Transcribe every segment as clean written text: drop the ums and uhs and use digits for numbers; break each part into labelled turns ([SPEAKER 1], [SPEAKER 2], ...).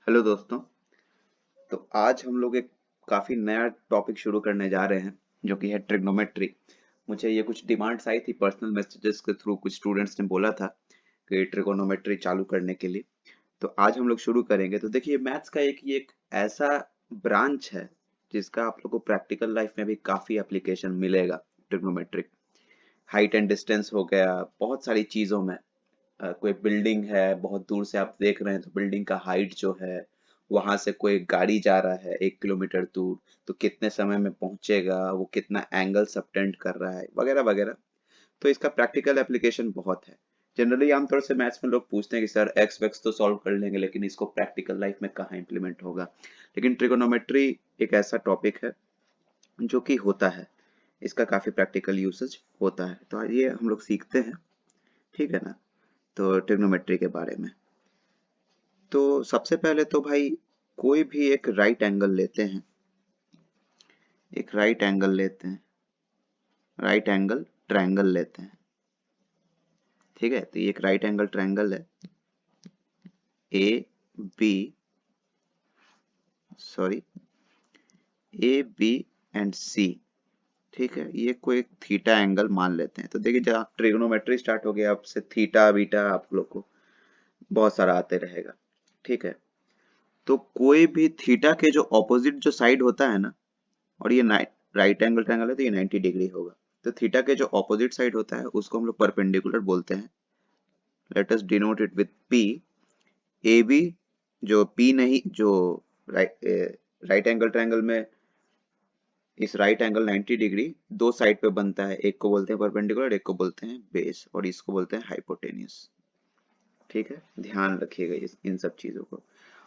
[SPEAKER 1] Hello दोस्तों। तो आज हम लोग एक काफ़ी नया टॉपिक शुरू करने जा रहे हैं जो कि है ट्रिग्नोमेट्री। मुझे ये कुछ डिमांड्स आई थी पर्सनल मैसेजेस के थ्रू, कुछ स्टूडेंट्स ने बोला था कि ट्रिगोनोमेट्री चालू करने के लिए। तो आज हम लोग शुरू करेंगे। तो देखिए, मैथ्स का एक ऐसा ब्रांच है जिसका आप लोग को प्रैक्टिकल लाइफ में भी काफ़ी एप्लीकेशन मिलेगा। ट्रिग्नोमेट्री, हाइट एंड डिस्टेंस हो गया, बहुत सारी चीज़ों में। कोई बिल्डिंग है, बहुत दूर से आप देख रहे हैं तो बिल्डिंग का हाइट जो है, वहां से कोई गाड़ी जा रहा है 1 किलोमीटर दूर, तो कितने समय में पहुंचेगा, वो कितना एंगल सबटेंड कर रहा है, वगैरह वगैरह। तो इसका प्रैक्टिकल एप्लीकेशन बहुत है। जनरली आमतौर से मैथ्स में लोग पूछते हैं कि सर एक्स वैक्स तो सॉल्व कर लेंगे, लेकिन इसको प्रैक्टिकल लाइफ में कहाँ इंप्लीमेंट होगा। लेकिन ट्रिगोनोमेट्री एक ऐसा टॉपिक है जो कि होता है, इसका काफी प्रैक्टिकल यूसेज होता है। तो ये हम लोग सीखते हैं, ठीक है ना। तो ट्रिग्नोमेट्री के बारे में, तो सबसे पहले तो भाई कोई भी एक राइट एंगल लेते हैं। एक राइट एंगल लेते हैं, राइट एंगल ट्रायंगल लेते हैं। ठीक है, तो ये एक राइट एंगल ट्रायंगल है। A B, sorry, A B and C. ठीक है, ये कोई एक थीटा एंगल मान लेते हैं। तो देखिए, जब आप ट्रिग्नोमेट्री स्टार्ट हो गया, आपसे थीटा बीटा आप लोग को बहुत सारा आते रहेगा। ठीक है, तो कोई भी थीटा के जो ऑपोजिट जो साइड होता है ना, और ये राइट एंगल ट्रायंगल है तो ये 90 डिग्री होगा। तो थीटा के जो ऑपोजिट साइड होता है उसको हम लोग परपेंडिकुलर बोलते हैं। Let us denote it with P. A B, जो पी नहीं, जो राइट एंगल ट्रायंगल में इस राइट एंगल 90 डिग्री दो साइड पे बनता है। एक को बोलते हैं परपेंडिकुलर, एक को बोलते हैं बेस, और इसको बोलते हैं हाइपोटेन्यूस। ठीक है, ध्यान रखिएगा इन सब चीजों को।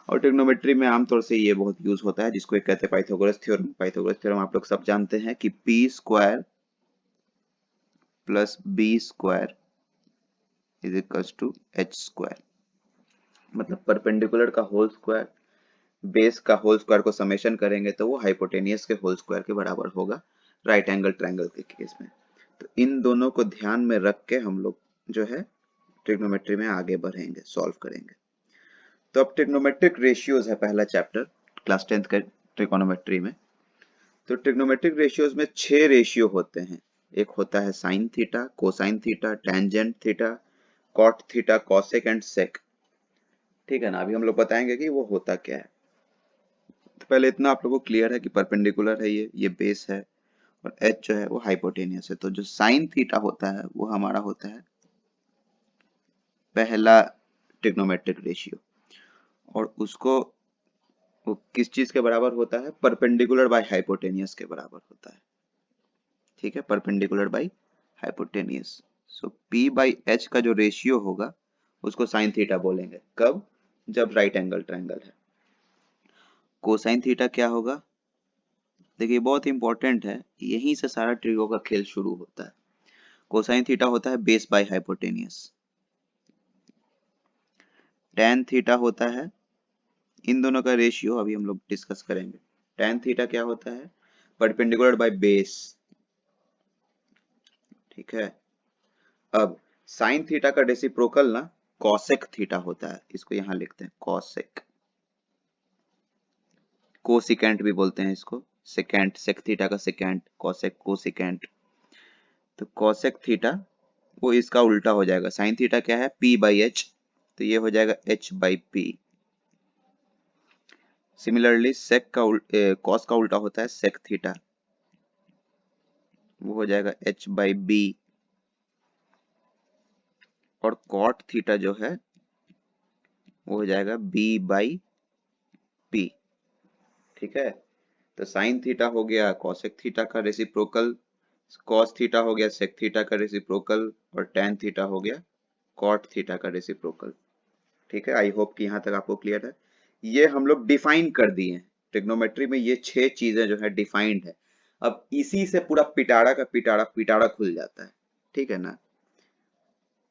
[SPEAKER 1] और ट्रिग्नोमेट्री में आमतौर से ये बहुत यूज होता है, जिसको एक कहते हैं पाइथागोरस थ्योरम। पाइथागोरस थ्योरम आप लोग सब जानते हैं कि P square plus B square is equals to H square. मतलब परपेंडिकुलर का होल स्क्वायर, बेस का होल स्क्वायर को समेशन करेंगे तो वो हाइपोटेनियस के होल स्क्वायर के बराबर होगा, राइट एंगल ट्रायंगल के केस में। तो इन दोनों को ध्यान में रख के हम लोग जो है ट्रिग्नोमेट्री में आगे बढ़ेंगे, सॉल्व करेंगे। तो अब ट्रिग्नोमेट्रिक रेशियोज है पहला चैप्टर क्लास 10th के ट्रिग्नोमेट्री में। तो ट्रिग्नोमेट्रिक रेशियोज में 6 रेशियो होते हैं। एक होता है sine theta, cosine theta, tangent theta, cot theta, cosec and sec. ठीक है ना, अभी हम लोग बताएंगे कि वो होता क्या है। तो पहले इतना आप लोगों को क्लियर है कि परपेंडिकुलर है, ये बेस है, और एच जो है वो हाइपोटेनियस है। तो जो साइन थीटा होता है वो हमारा होता है पहला ट्रिग्नोमेट्रिक रेशियो। और उसको वो किस चीज के बराबर होता है? परपेंडिकुलर बाय हाइपोटेनियस के बराबर होता है। ठीक है, perpendicular by hypotenuse. So P by H का जो रेशियो होगा उसको साइन थीटा बोलेंगे। कब? जब राइट एंगल ट्रायंगल है। कोसाइन थीटा क्या होगा? देखिए, बहुत इंपॉर्टेंट है, यहीं से सारा ट्रिगो का खेल शुरू होता है। कोसाइन थीटा होता है base by hypotenuse. Tan theta होता है, इन दोनों का रेशियो अभी हम लोग डिस्कस करेंगे। टेन थीटा क्या होता है? Perpendicular by base. ठीक है, अब साइन थीटा का रेसिप्रोकल ना कॉसेक थीटा होता है, इसको यहां लिखते हैं कॉसेक। कोसिकेंट भी बोलते हैं इसको, सेकेंट, सेक थीटा का सेकेंट, कॉसेक कोसिकेंट। तो कॉसेक थीटा वो इसका उल्टा हो जाएगा। साइन थीटा क्या है? पी बाई एच, तो ये हो जाएगा एच बाई पी। सिमिलरली सेक का कॉस का उल्टा होता है सेक थीटा, वो हो जाएगा एच बाई बी। और कॉट थीटा जो है वो हो जाएगा बी बाई पी। ठीक है, तो साइन थीटा हो गया कॉसेक थीटा का रेसिप्रोकल, कॉस थीटा हो गया सेक थीटा का रेसिप्रोकल, और टेन थीटा हो गया कॉट थीटा का रेसिप्रोकल। ठीक है, आई होप कि यहाँ तक आपको क्लियर है। ये हम लोग डिफाइन कर दिए हैं। ट्रिग्नोमेट्री में ये 6 चीजें जो है डिफाइंड है। अब इसी से पूरा पिटारा का पिटारा पिटारा खुल जाता है। ठीक है ना,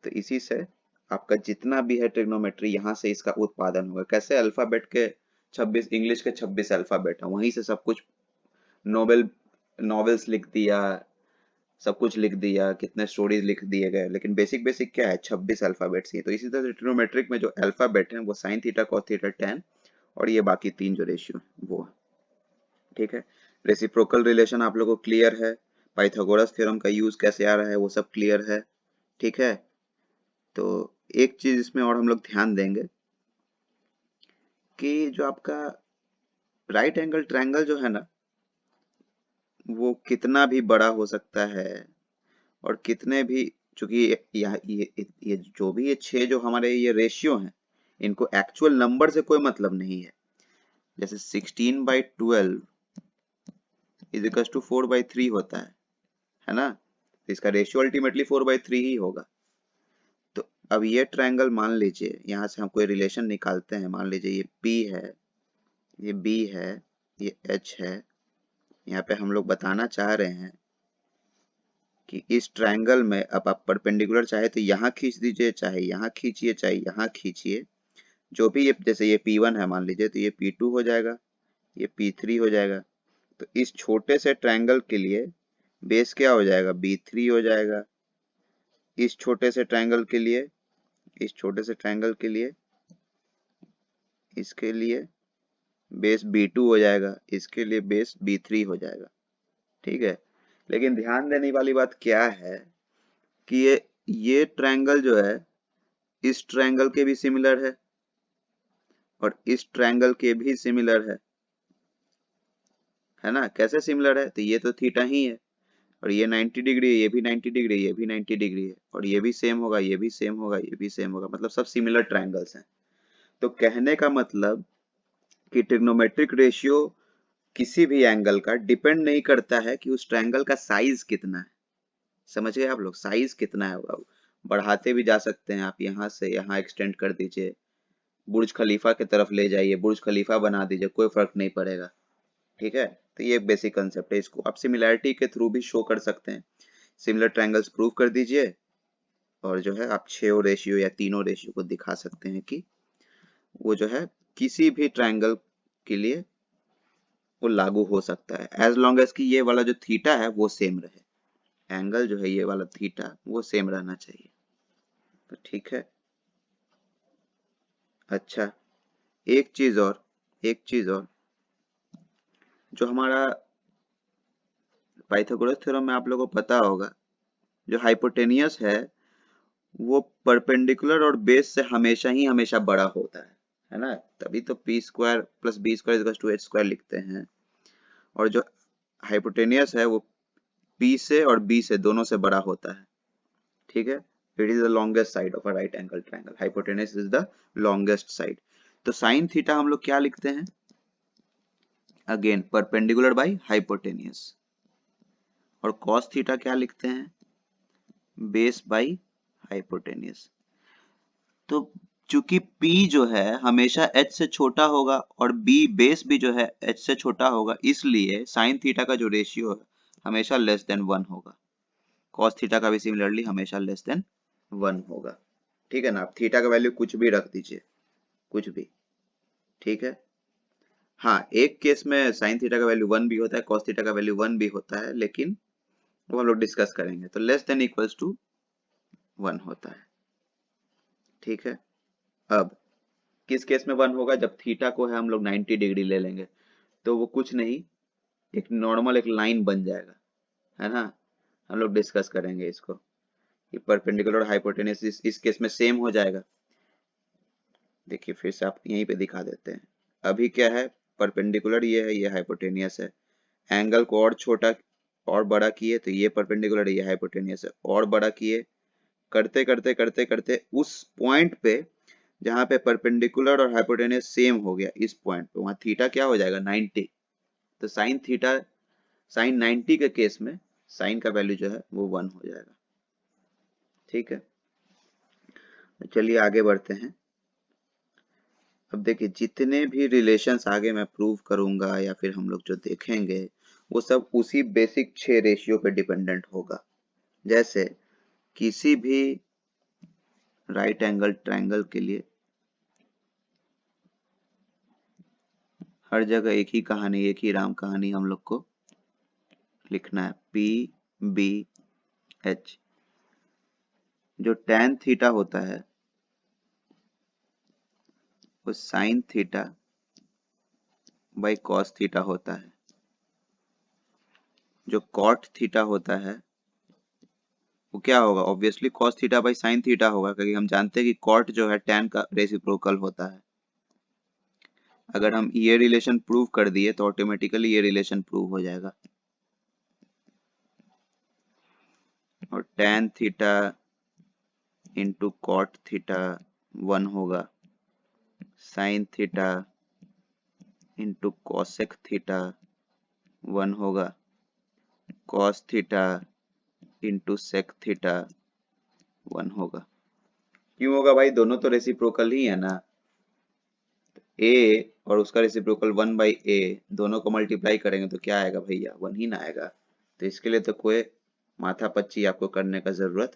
[SPEAKER 1] तो इसी से आपका जितना भी है ट्रिग्नोमेट्री, यहाँ से इसका उत्पादन होगा। कैसे? अल्फाबेट के 26, इंग्लिश के 26 अल्फाबेट है, वहीं से सब कुछ, नोबेल नॉवेल्स लिख दिया, सब कुछ लिख दिया, कितने स्टोरीज लिख दिए गए, लेकिन बेसिक बेसिक क्या है? 26 अल्फाबेट्स ही है। तो इसी तरह से ट्रिग्नोमेट्रिक में जो अल्फाबेट है वो sine theta, cos theta, ten और ये बाकी 3 जो रेशियो है वो है। ठीक है, रेसिप्रोकल रिलेशन आप लोगों को क्लियर है, पाइथागोरस थ्योरम का यूज कैसे आ रहा है वो सब क्लियर है। ठीक है, तो एक चीज इसमें और हम लोग ध्यान देंगे कि जो आपका राइट एंगल ट्रायंगल जो है ना, वो कितना भी बड़ा हो सकता है और कितने भी, चूंकि ये जो भी ये 6 जो हमारे ये रेशियो हैं, इनको एक्चुअल नंबर से कोई मतलब नहीं है। जैसे 16/12 इज इक्वल टू 4/3 होता है ना, तो इसका रेशियो अल्टीमेटली 4/3 ही होगा। तो अब ये ट्रायंगल मान लीजिए, यहाँ से हम कोई रिलेशन निकालते हैं, मान लीजिए ये P है, ये B है, ये H है। यहाँ पे हम लोग बताना चाह रहे हैं कि इस ट्रायंगल में अब आप परपेंडिकुलर चाहे तो यहाँ खींच दीजिए, चाहे यहाँ खींचिए, चाहे यहाँ खींचिए, जो भी, ये जैसे ये P1 है मान लीजिए, तो ये P2 हो जाएगा, ये P3 हो जाएगा। तो इस छोटे से ट्रायंगल के लिए बेस क्या हो जाएगा, B3 हो जाएगा। इस छोटे से ट्रायंगल के लिए, इस छोटे से ट्रायंगल के लिए, इसके लिए बेस B2 हो जाएगा, इसके लिए बेस B3 हो जाएगा। ठीक है, लेकिन ध्यान देने वाली बात क्या है कि ये ट्रायंगल जो है इस ट्रायंगल के भी सिमिलर है और इस ट्रायंगल के भी सिमिलर है ना। कैसे सिमिलर है, तो ये तो थीटा ही है और ये 90 डिग्री है, ये भी 90 डिग्री है, ये भी 90 डिग्री है, और ये भी सेम होगा, ये भी सेम होगा, ये भी सेम होगा, मतलब सब सिमिलर ट्रायंगल्स हैं। तो कहने का मतलब कि ट्रिग्नोमेट्रिक रेशियो किसी भी एंगल का डिपेंड नहीं करता है कि उस ट्रायंगल का साइज कितना है। समझ गए आप लोग, साइज कितना है, अब बढ़ाते भी जा सकते हैं आप, यहाँ से यहाँ एक्सटेंड कर दीजिए, बुर्ज खलीफा की तरफ ले जाइए, बुर्ज खलीफा बना दीजिए, कोई फर्क नहीं पड़ेगा। ठीक है, तो ये बेसिक कंसेप्ट है, इसको आप सिमिलैरिटी के थ्रू भी शो कर सकते हैं। सिमिलर ट्रायंगल्स प्रूव कर दीजिए और जो है आप 6 रेशियो या तीनों रेशियो को दिखा सकते हैं कि वो जो है किसी भी ट्रायंगल के लिए वो लागू हो सकता है, एज लॉन्ग एज कि ये वाला जो थीटा है वो सेम रहे। एंगल जो है ये वाला थीटा वो सेम रहना चाहिए। तो ठीक है, अच्छा, एक चीज और, एक चीज और, जो हमारा पाइथागोरस थ्योरम में आप लोगों को पता होगा, जो हाइपोटेनियस वो परपेंडिकुलर और बेस से हमेशा ही हमेशा बड़ा होता है ना, तभी तो P square plus B square equals to H square लिखते हैं। और जो हाइपोटेनियस है वो पी से और बी से दोनों से बड़ा होता है। ठीक है, it is the longest side of a right angle triangle, hypotenuse is the longest side. तो साइन थीटा हम लोग क्या लिखते हैं, अगेन परपेंडिकुलर बाई हाइपोटेनियस। और कॉस थीटा क्या लिखते हैं, बेस बाई हाइपोटेनियस। तो चूंकि P जो है हमेशा H से छोटा होगा और B बेस भी जो है H से छोटा होगा, इसलिए साइन थीटा का जो रेशियो है हमेशा लेस देन 1 होगा। कॉस थीटा का भी सिमिलरली हमेशा लेस देन 1 होगा। ठीक है ना, आप थीटा का वैल्यू कुछ भी रख दीजिए, कुछ भी। ठीक है, हाँ, एक केस में साइन थीटा का वैल्यू 1 भी होता है, कॉस थीटा का वैल्यू 1 भी होता है, लेकिन वो हम लोग डिस्कस करेंगे। तो लेस देन इक्वल्स टू 1 होता है। ठीक है, अब किस केस में 1 होगा, जब थीटा को है हम लोग 90 डिग्री ले लेंगे, तो वो कुछ नहीं, एक नॉर्मल एक लाइन बन जाएगा, है ना। हम लोग डिस्कस करेंगे इसको कि परपेंडिकुलर और हाइपोटेन्यूस इस केस में सेम हो जाएगा। देखिए फिर से आप यहीं पे दिखा देते हैं। अभी क्या है, परपेंडिकुलर ये है, ये हाइपोटेनियस है। एंगल को और छोटा और बड़ा किए तो ये परपेंडिकुलर है, ये हाइपोटेनियस है, और बड़ा किए, करते करते करते करते उस पॉइंट पे जहां पे परपेंडिकुलर और हाइपोटेनियस सेम हो गया, इस पॉइंट पे वहां थीटा क्या हो जाएगा, 90। तो साइन थीटा, साइन 90 के केस में साइन का वैल्यू जो है वो 1 हो जाएगा। ठीक है, तो चलिए आगे बढ़ते हैं। अब देखिए जितने भी रिलेशंस आगे मैं प्रूव करूंगा या फिर हम लोग जो देखेंगे, वो सब उसी बेसिक 6 रेशियो पे डिपेंडेंट होगा। जैसे किसी भी राइट एंगल ट्रायंगल के लिए हर जगह एक ही कहानी, एक ही राम कहानी हम लोग को लिखना है, पी बी एच। जो tan थीटा होता है वो sine theta by cos theta होता है। जो कॉट थीटा होता है वो क्या होगा, obviously cos theta by sine theta होगा, क्योंकि हम जानते हैं कि कॉट जो है टैन का रेसिप्रोकल होता है। अगर हम ये रिलेशन प्रूव कर दिए तो ऑटोमेटिकली ये रिलेशन प्रूव हो जाएगा। और tan theta into cot theta 1 होगा, sine theta into cosec theta 1 होगा, cos theta into sec theta 1 होगा। क्यों होगा भाई, दोनों तो रेसिप्रोकल ही है ना। ए और उसका रेसिप्रोकल 1/a, दोनों को मल्टीप्लाई करेंगे तो क्या आएगा भैया, 1 ही ना आएगा। तो इसके लिए तो कोई माथापच्ची आपको करने का जरूरत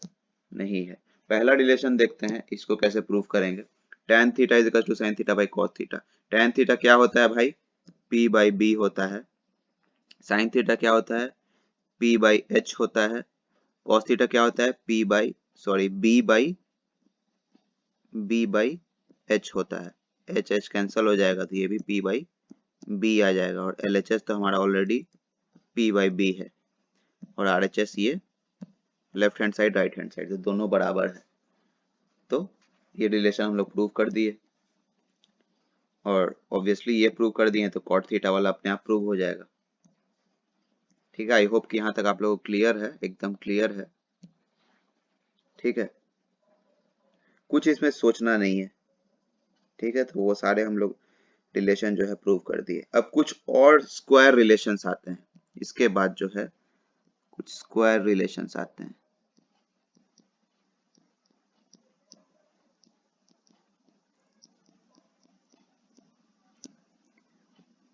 [SPEAKER 1] नहीं है। पहला रिलेशन देखते हैं, इसको कैसे प्रूव करेंगे। tan theta is equal to sin theta by cos theta. tan theta क्या होता है भाई, p बाई b होता है। sin थीटा क्या होता है, p बाई h होता है। cos थीटा क्या होता है, b बाई h होता है। h h कैंसिल हो जाएगा तो ये भी p बाई b आ जाएगा, और LHS तो हमारा ऑलरेडी p बाई b है, और RHS ये left hand side right hand side, तो दोनों बराबर है। तो ये रिलेशन हम लोग प्रूव कर दिए, और ऑब्वियसली ये प्रूव कर दिए तो कॉट थीटा वाला अपने आप प्रूव हो जाएगा। ठीक है, आई होप कि यहाँ तक आप लोगों को क्लियर है, एकदम क्लियर है। ठीक है, कुछ इसमें सोचना नहीं है। ठीक है, तो वो सारे हम लोग रिलेशन जो है प्रूव कर दिए। अब कुछ और स्क्वायर रिलेशंस आते हैं, इसके बाद जो है कुछ स्क्वायर रिलेशंस आते हैं।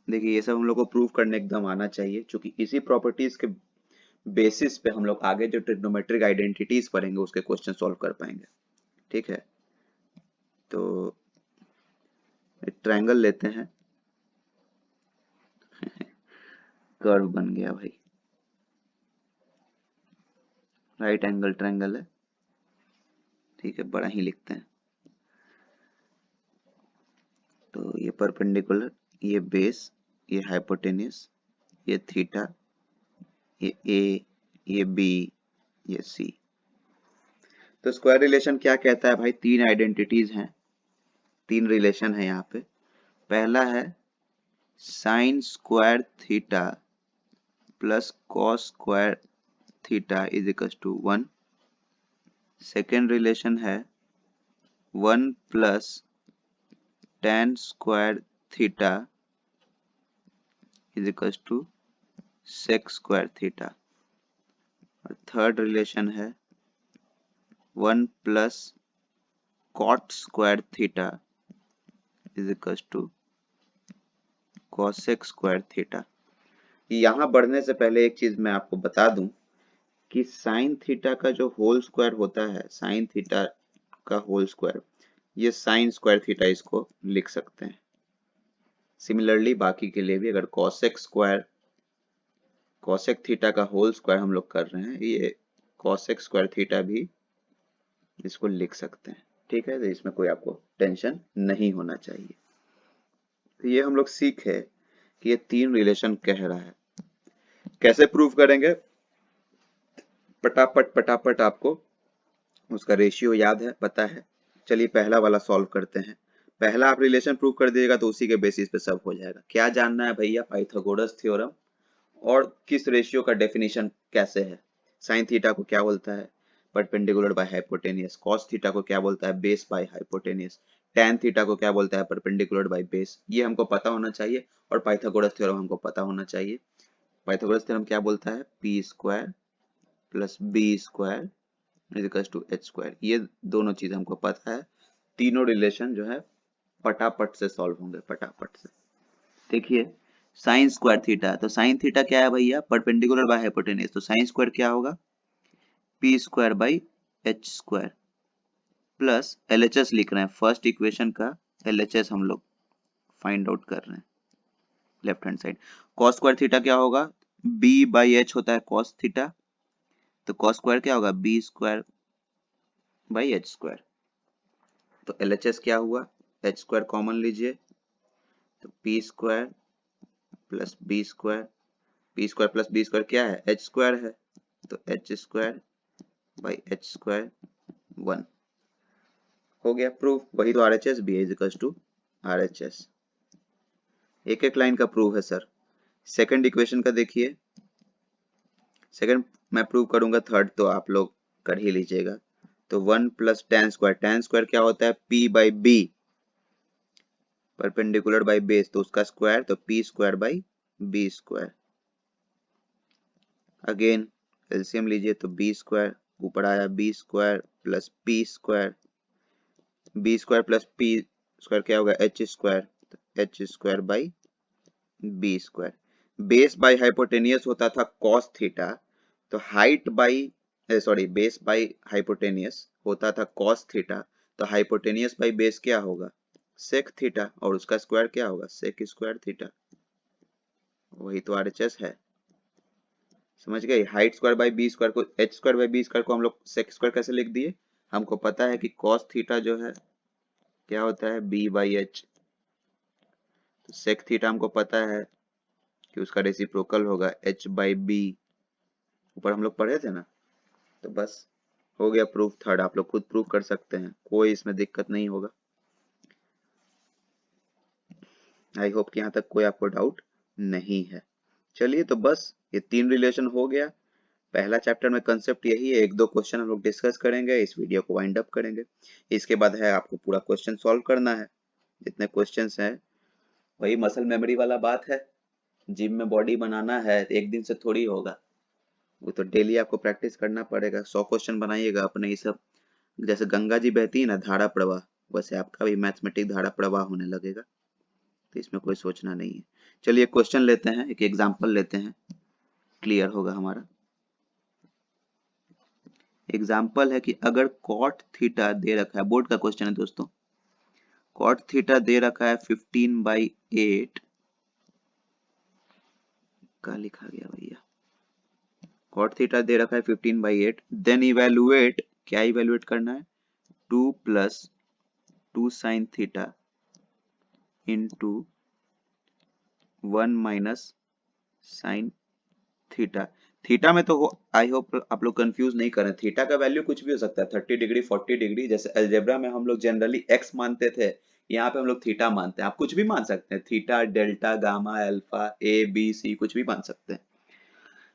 [SPEAKER 1] देखिए ये सब हम लोग को प्रूव करने एकदम आना चाहिए, क्योंकि इसी प्रॉपर्टीज के बेसिस पे हम लोग आगे जो ट्रिग्नोमेट्रिक आइडेंटिटीज पढ़ेंगे उसके क्वेश्चन सॉल्व कर पाएंगे। ठीक है, तो एक ट्रायंगल लेते हैं। कर्व बन गया भाई, राइट एंगल ट्रायंगल है। ठीक है, बड़ा ही लिखते हैं। तो ये परपेंडिकुलर, ये बेस, ये हाइपोटेन्यूस, ये थीटा, ये ए, ये बी, ये सी। तो स्क्वायर रिलेशन क्या कहता है भाई, तीन आइडेंटिटीज हैं, तीन रिलेशन है यहाँ पे। पहला है sine square theta plus cos square theta is equal to 1। Second relation है 1 plus tan square theta is equal to sec square theta. और थर्ड रिलेशन है 1 plus cot square theta is equal to cosec square theta. यहाँ बढ़ने से पहले एक चीज मैं आपको बता दूं कि साइन थीटा का जो होल स्क्वायर होता है, साइन थीटा का होल स्क्वायर, ये साइन स्क्वायर थीटा इसको लिख सकते हैं। सिमिलरली बाकी के लिए भी, अगर कॉसेक थीटा का होल स्क्वायर हम लोग कर रहे हैं, ये कॉसेक स्क्वायर थीटा भी इसको लिख सकते हैं। ठीक है, तो इसमें कोई आपको टेंशन नहीं होना चाहिए। तो ये हम लोग सीखे कि ये तीन रिलेशन कह रहा है। कैसे प्रूव करेंगे, पटापट पटापट आपको उसका रेशियो याद है, पता है। चलिए पहला वाला सॉल्व करते हैं। पहला आप रिलेशन प्रूव कर दीजिएगा तो उसी के बेसिस पे सब हो जाएगा। क्या जानना है भैया, पाइथागोरस थ्योरम और किस रेशियो का डेफिनेशन कैसे है। साइन थीटा को क्या बोलता है, perpendicular by hypotenuse. Cos theta को क्या बोलता है, base by hypotenuse. Tan theta को क्या बोलता है, परपेंडिकुलर बाय बेस। ये हमको पता होना चाहिए, और पाइथागोरस थ्योरम हमको पता होना चाहिए। पाइथागोरस थ्योरम क्या बोलता है, P square plus B square is equal to H square. ये दोनों चीज हमको पता है। तीनों रिलेशन जो है पटापट से सॉल्व होंगे, पटापट से। देखिए साइन स्क्वायर थीटा, तो साइन थीटा क्या है भैया, परपेंडिकुलर बाय हाइपोटेन्यूज, तो साइन स्क्वायर क्या होगा, P square by H square plus LHS लिख रहे हैं, फर्स्ट इक्वेशन का एलएचएस हम लोग फाइंड आउट कर रहे हैं left hand side. Cos square theta क्या होगा, बी बाई एच होता है कॉस थीटा, तो कॉस स्क्वायर क्या होगा, B square by H square. तो एलएचएस क्या हुआ, एच स्क्वायर कॉमन लीजिए, तो P square plus B square plus B square क्या है, एच स्क्वायर है, तो H square by H square 1 हो गया प्रूफ। वही तो RHS भी है, इज इक्वल टू RHS। एक एक लाइन का प्रूफ है सर। सेकंड इक्वेशन का देखिए, सेकंड मैं प्रूव करूंगा, थर्ड तो आप लोग कर ही लीजिएगा। तो 1 प्लस टेन स्क्वायर क्या होता है, P by B, perpendicular by base, तो उसका स्क्वायर, तो P square by B square. Again LCM लीजिए, तो बी स्क्वायर ऊपर आया B square plus P square, B square plus P square क्या होगा, एच स्क्वायर, तो H square by B square. Base by hypotenuse होता था कॉस थीटा, तो height by sorry base by hypotenuse होता था कॉस थीटा, तो हाइपोटेनियस बाई बेस क्या होगा, सेक थीटा, और उसका स्क्वायर क्या होगा, सेक स्क्वायर थीटा। वही तो RHS है, समझ गए। Height square by B square को, H square by B square को हम लोग सेक स्क्वायर कैसे लिख दिए, हमको पता है कि कॉस थीटा जो है क्या होता है, बी बाई एच, तो सेक थीटा हमको पता है कि उसका रेसिप्रोकल होगा एच बाई बी, ऊपर हम लोग पढ़े थे ना। तो बस हो गया प्रूफ थर्ड, आप लोग खुद प्रूफ कर सकते हैं, कोई इसमें दिक्कत नहीं होगा। आई होप कि यहाँ तक कोई आपको डाउट नहीं है। चलिए तो बस ये 3 रिलेशन हो गया। पहला चैप्टर में कंसेप्ट यही है, एक दो क्वेश्चन हम लोग डिस्कस करेंगे, इस वीडियो को वाइंड अप करेंगे। इसके बाद है आपको पूरा क्वेश्चन सॉल्व करना है, जितने क्वेश्चंस हैं। वही मसल मेमोरी वाला बात है, जिम में बॉडी बनाना है एक दिन से थोड़ी होगा, वो तो डेली आपको प्रैक्टिस करना पड़ेगा। 100 क्वेश्चन बनाइएगा अपने ही सब, जैसे गंगा जी बहती है ना धारा प्रवाह, वैसे आपका भी मैथमेटिक धारा प्रवाह होने लगेगा, तो इसमें कोई सोचना नहीं है। चलिए क्वेश्चन लेते हैं, एक एग्जांपल लेते हैं, क्लियर होगा हमारा। एग्जाम्पल है कि अगर कॉट थीटा दे रखा है, बोर्ड का क्वेश्चन है दोस्तों, कॉट थीटा दे रखा है 15/8, क्या लिखा गया भैया, कॉट थीटा दे रखा है 15/8, देन इवेलुएट, क्या इवेलुएट करना है, 2 plus 2 sign theta into 1 minus sine theta. Theta में तो आई होप आप लोग कंफ्यूज नहीं करें, थीटा का वैल्यू कुछ भी हो सकता है, 30 डिग्री 40 डिग्री, जैसे अलजेब्रा में हम लोग जनरली एक्स मानते थे, यहाँ पे हम लोग थीटा मानते हैं। आप कुछ भी मान सकते हैं, theta, delta, gamma, alpha, A B C, कुछ भी मान सकते हैं,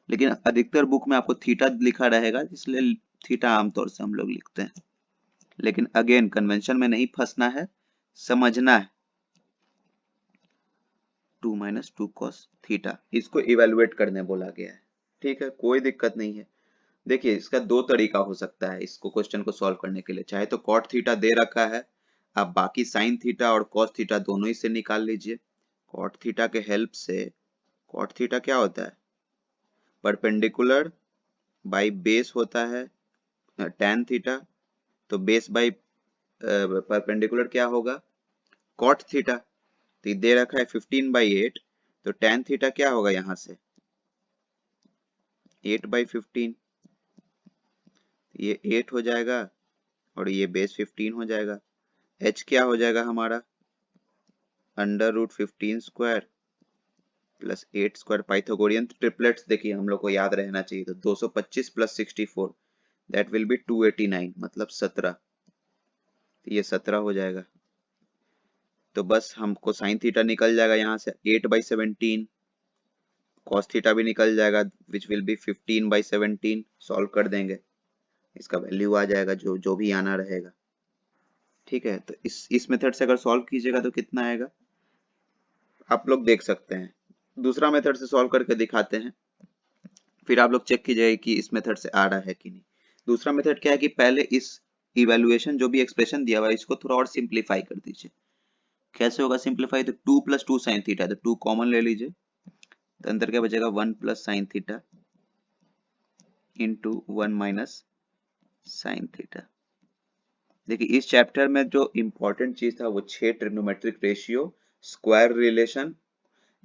[SPEAKER 1] लेकिन अधिकतर बुक में आपको थीटा लिखा रहेगा, इसलिए थीटा आमतौर से हम लोग लिखते हैं। लेकिन अगेन कन्वेंशन में नहीं फंसना है, समझना है। 2 माइनस 2 कॉस थीटा, इसको इवेलुएट करने बोला गया है, ठीक है, कोई दिक्कत नहीं है। देखिए इसका दो तरीका हो सकता है इसको क्वेश्चन को सॉल्व करने के लिए, चाहे तो कॉट थीटा दे रखा है, आप बाकी साइन थीटा और कॉस थीटा दोनों ही से निकाल लीजिए। कॉट थीटा के हेल्प से, कॉट थीटा क्या होता है, परपेंडिकुलर बाई बेस होता है tan थीटा, तो बेस बाई परपेंडिकुलर क्या होगा, कॉट थीटा। तो ये दे रखा है 15/8, तो tan थीटा क्या होगा, यहाँ से 8/15, ये 8 हो जाएगा और ये बेस 15 हो जाएगा। h क्या हो जाएगा हमारा, √15² प्लस 8 स्क्वायर, पाइथागोरियन ट्रिपलेट्स देखिए हम लोग को याद रहना चाहिए, तो 225 प्लस 64 दैट विल बी 289, मतलब 17, ये 17 हो जाएगा। तो बस हमको साइन थीटा निकल जाएगा यहाँ से 8/17, कॉस थीटा भी निकल जाएगा विच विल बी 15/17, सॉल्व कर देंगे, इसका वैल्यू आ जाएगा जो जो भी आना रहेगा, ठीक है। तो इस मेथड से अगर सॉल्व कीजिएगा तो कितना आएगा, आप लोग देख सकते हैं। दूसरा मेथड से सॉल्व करके दिखाते हैं, फिर आप लोग चेक कीजिएगा कि इस मेथड से आ रहा है कि नहीं। दूसरा मेथड क्या है कि पहले इस इवेल्युएशन जो भी एक्सप्रेशन दिया हुआ है इसको थोड़ा और सिंप्लीफाई कर दीजिए। कैसे होगा सिंप्लीफाई, तो 2 प्लस 2 साइन थीटा, तो 2 कॉमन ले लीजिए, तो अंदर क्या बचेगा 1 plus sine theta into 1 minus sine theta. देखिए इस चैप्टर में जो इंपॉर्टेंट चीज था वो 6 ट्रिग्नोमेट्रिक रेशियो, स्क्वायर रिलेशन,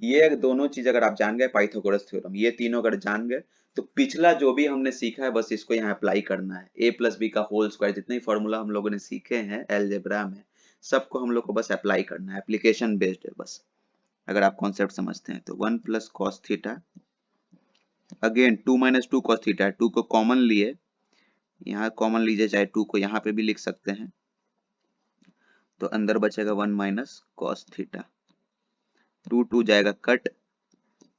[SPEAKER 1] ये दोनों चीज अगर आप जान गए, पाइथागोरस थ्योरम, ये तीनों अगर जान गए, तो पिछला जो भी हमने सीखा है बस इसको यहाँ अप्लाई करना है। ए प्लस बी का होल स्क्वायर, जितने फॉर्मूला हम लोगों ने सीखे हैं एलजेब्रा में, सबको हम लोग को बस अप्लाई करना है, एप्लीकेशन बेस्ड है बस, अगर आप कॉन्सेप्ट समझते हैं तो 1 plus cos theta, again 2 minus two cos theta, 2 को कॉमन लिए, यहाँ कॉमन लीजिए, चाहे 2 को यहाँ पे भी लिख सकते हैं, तो अंदर बचेगा 1 माइनस कॉस थीटा, 2 जाएगा कट,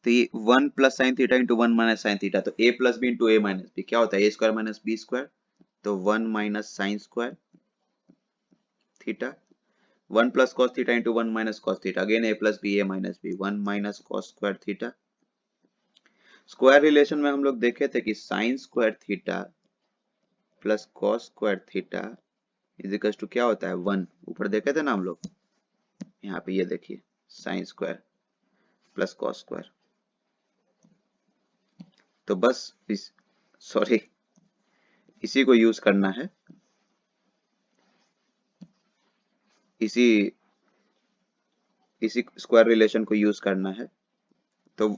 [SPEAKER 1] तो ये 1 plus sine theta into 1 minus sine theta, तो a plus B into A minus B क्या होता है, A square minus B square, तो 1 minus sine square theta, 1 plus cos theta into 1 minus cos theta, again A plus B A minus B, 1 minus cos square theta. Square relation में हम लोग देखे थे कि sine square theta plus cos square theta is equal to क्या होता है 1, ऊपर देखे थे ना हम लोग, यहाँ पे ये देखिए sign square plus cos square, तो बस सॉरी इसी को यूज करना है, इसी इसी स्क्वायर रिलेशन को यूज करना है। तो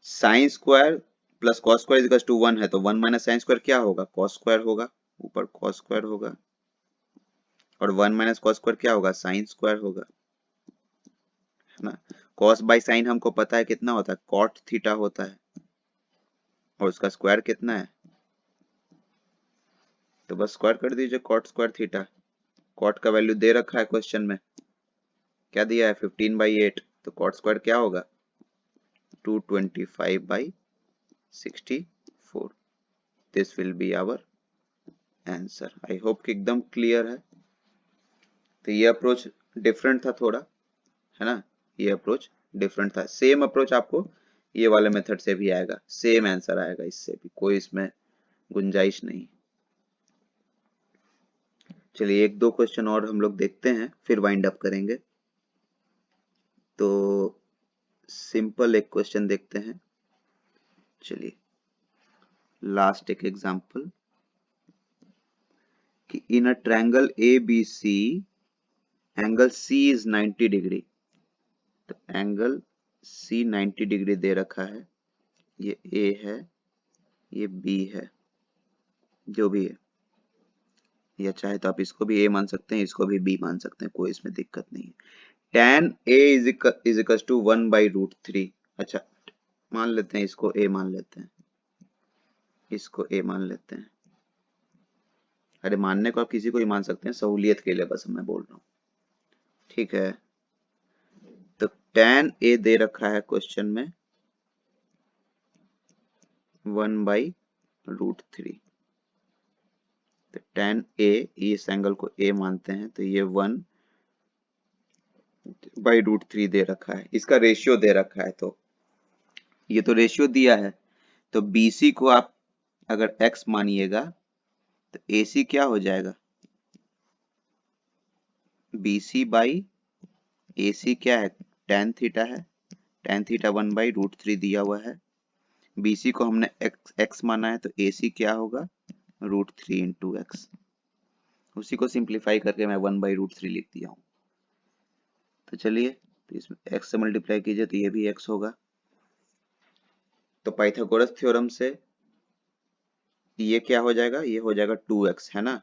[SPEAKER 1] sine square plus cos square equal to 1 है, तो 1 माइनस साइन स्क्वायर क्या होगा, कॉस स्क्वायर होगा, ऊपर कॉस स्क्वायर होगा, और 1 माइनस कॉस स्क्वायर क्या होगा, साइन स्क्वायर होगा, है ना। कॉस बाय साइन हमको पता है कितना होता है, कॉट थीटा होता है, और उसका स्क्वायर कितना है, तो बस स्क्वायर कर दीजिए कॉट स्क्वायर थीटा। कॉट का वैल्यू दे रखा है क्वेश्चन में, क्या दिया है 15/8, तो कॉट स्क्वायर क्या होगा 225/64, this will be our answer. I hope कि एकदम क्लियर है। तो ये अप्रोच डिफरेंट था थोड़ा, है ना, ये अप्रोच डिफरेंट था, सेम अप्रोच आपको ये वाले मेथड से भी आएगा, सेम आंसर आएगा, इससे भी कोई इसमें गुंजाइश नहीं। चलिए एक दो क्वेश्चन और हम लोग देखते हैं, फिर वाइंड अप करेंगे। तो सिंपल एक क्वेश्चन देखते हैं, चलिए लास्ट एक एग्जांपल कि in a triangle ABC angle C is 90 degree, तो एंगल C 90 डिग्री दे रखा है, ये A है, ये B है, जो भी है, या चाहे तो आप इसको भी A मान सकते हैं, इसको भी B मान सकते हैं, कोई इसमें दिक्कत नहीं है। tan A is equal to 1/√3, अच्छा मान लेते हैं, इसको A मान लेते हैं, इसको A मान लेते हैं, अरे मानने को आप किसी को ही मान सकते हैं, सहूलियत के लिए बस मैं बोल रहा हूँ, ठीक है। तो tan A दे रखा है क्वेश्चन में 1/√3, तो tan A, इस एंगल को A मानते हैं, तो ये 1/√3 दे रखा है, इसका रेशियो दे रखा है, तो ये तो रेशियो दिया है, तो BC को आप अगर x मानिएगा तो AC क्या हो जाएगा, BC बाई AC क्या है, tan थीटा है, tan थीटा 1/√3 दिया हुआ है, BC को हमने x माना है, तो AC क्या होगा √3 इंटू एक्स, उसी को सिंप्लीफाई करके मैं 1/√3 लिख दिया हूँ। तो चलिए, तो इसमें x से मल्टीप्लाई कीजिए तो ये भी x होगा, तो पाइथागोरस थ्योरम से ये क्या हो जाएगा, ये हो जाएगा 2x, है ना,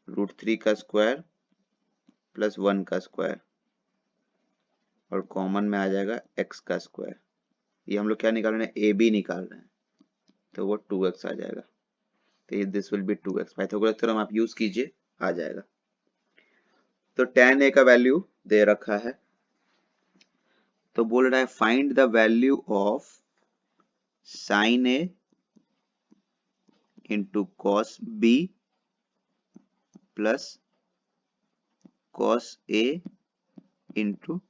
[SPEAKER 1] √3 का स्क्वायर प्लस 1 का स्क्वायर, और कॉमन में आ जाएगा x का स्क्वायर, ये हम लोग क्या निकाल रहे हैं, AB निकाल रहे हैं, तो वो 2x आ जाएगा, तो ये this will B 2x, Pythagoras theorem आप यूज कीजिए, आ जाएगा। तो tan A का वैल्यू दे रखा है, तो बोल रहा है find the value of sine A into cos B plus cos A into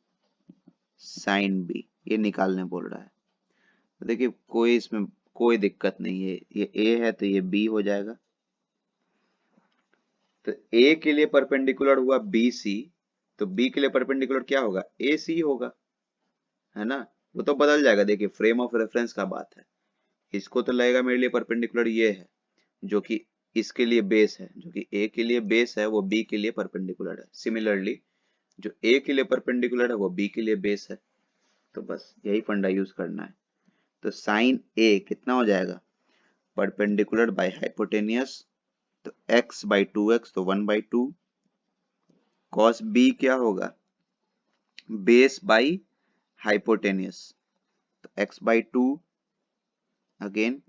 [SPEAKER 1] sine B, ये निकालने बोल रहा है। तो देखिए कोई इसमें कोई दिक्कत नहीं है, ये A है तो ये B हो जाएगा, तो A के लिए परपेंडिकुलर हुआ BC, तो B के लिए परपेंडिकुलर क्या होगा, AC होगा, है ना, वो तो बदल जाएगा, देखिए फ्रेम ऑफ रेफरेंस का बात है, इसको तो लगेगा मेरे लिए परपेंडिकुलर ये है, जो कि इसके लिए बेस है, जो कि A के लिए बेस है वो B के लिए परपेंडिकुलर है, सिमिलरली जो A के लिए परपेंडिकुलर है वो B के लिए बेस है, तो बस यही फंडा यूज करना है। तो साइन A कितना हो जाएगा, परपेंडिकुलर बाय हाइपोटेनियस, तो x/2x, तो 1/2, कॉस B क्या होगा बेस बाई हाइपोटेनियस, तो x by 2 again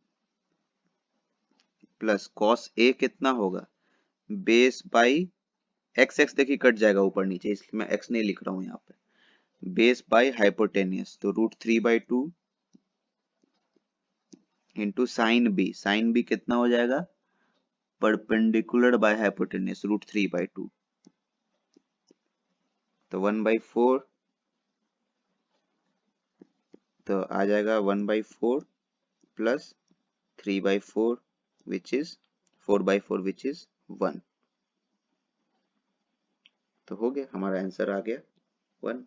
[SPEAKER 1] plus cos A कितना होगा, बेस बाई एक्स, एक्स देखिए कट जाएगा ऊपर नीचे, इसलिए मैं x नहीं लिख रहा हूं यहाँ पे, बेस बाई हाइपोटेनियस, तो √3/2 इंटू साइन बी कितना हो जाएगा, परपेंडिकुलर बाय हाइपोटेनियस √3/2, तो 1/4, तो आ जाएगा 1/4 plus 3/4 which is 4/4 which is 1, तो हो गया हमारा आंसर आ गया 1।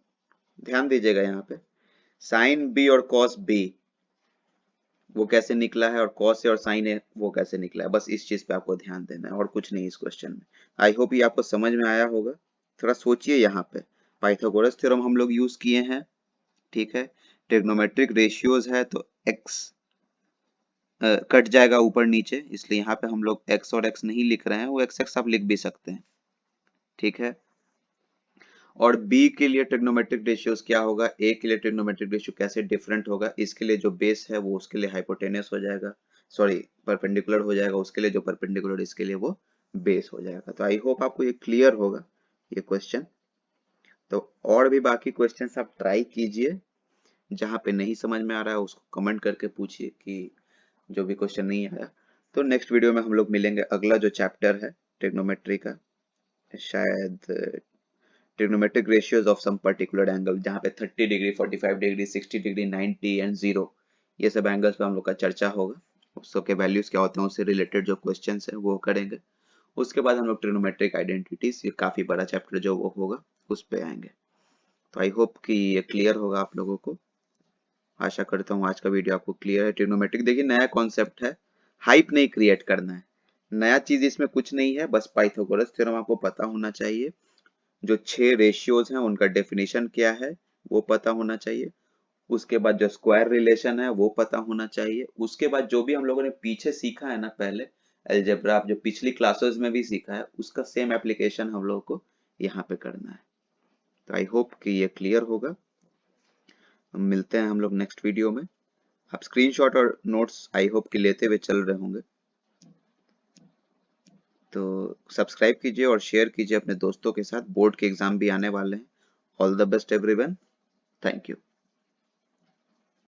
[SPEAKER 1] ध्यान दीजिएगा यहाँ पे साइन बी और कॉस बी वो कैसे निकला है और कॉस ए और साइन ए वो कैसे निकला है, बस इस चीज पे आपको ध्यान देना है और कुछ नहीं इस क्वेश्चन में। आई होप ये आपको समझ में आया होगा। थोड़ा सोचिए यहाँ पे, पाइथागोरस थ्योरम हम लोग यूज किए हैं, ठीक है, ट्रिग्नोमेट्रिक रेशियोज है तो एक्स कट जाएगा ऊपर नीचे, इसलिए यहाँ पे हम लोग एक्स और एक्स नहीं लिख रहे हैं, वो एक्स एक्स आप लिख भी सकते हैं, ठीक है। और बी के लिए ट्रिग्नोमेट्रिक रेशियोज क्या होगा, ए के लिए ट्रिग्नोमेट्रिक रेशियो कैसे डिफरेंट होगा, इसके लिए जो बेस है वो उसके लिए हाइपोटेनियस हो जाएगा, सॉरी परपेंडिकुलर हो जाएगा, उसके लिए जो परपेंडिकुलर इसके लिए वो बेस हो जाएगा। तो आई होप आपको ये क्लियर होगा ये क्वेश्चन। तो और भी बाकी क्वेश्चंस आप ट्राई कीजिए, जहाँ पे नहीं समझ में आ रहा है उसको कमेंट करके पूछिए कि जो भी क्वेश्चन नहीं आया। तो नेक्स्ट वीडियो में हम लोग मिलेंगे, अगला जो चैप्टर है ट्रिग्नोमेट्री का, शायद trigonometric ratios of some particular angle, जहाँ पे 30 डिग्री 45 डिग्री 60 डिग्री 90 एंड 0 ये सब एंगल्स पे हम लोग का चर्चा होगा, उसके के वैल्यूज क्या होते हैं उससे रिलेटेड जो क्वेश्चंस है वो करेंगे। उसके बाद हम लोग ट्रिग्नोमेट्रिक आइडेंटिटीज, ये काफी बड़ा चैप्टर जो वो होगा उस पे आएंगे। तो आई होप कि ये क्लियर होगा आप लोगों को, आशा करता हूँ आज का वीडियो आपको क्लियर है। ट्रिग्नोमेट्रिक देखिए नया कॉन्सेप्ट है, हाइप नहीं क्रिएट करना है, नया चीज इसमें कुछ नहीं है, बस पाइथागोरस थ्योरम आपको पता होना चाहिए, जो 6 रेशियोज हैं उनका डेफिनेशन क्या है वो पता होना चाहिए, उसके बाद जो स्क्वायर रिलेशन है वो पता होना चाहिए, उसके बाद जो भी हम लोगों ने पीछे सीखा है ना पहले अलजेब्रा जो पिछली क्लासेस में भी सीखा है उसका सेम एप्लीकेशन हम लोगों को यहाँ पे करना है। तो आई होप कि ये क्लियर होगा। हम मिलते हैं हम लोग नेक्स्ट वीडियो में। आप स्क्रीनशॉट और नोट्स आई होप कि लेते हुए चल रहे होंगे, तो सब्सक्राइब कीजिए और शेयर कीजिए अपने दोस्तों के साथ, बोर्ड के एग्जाम भी आने वाले हैं। All the best everyone, thank you.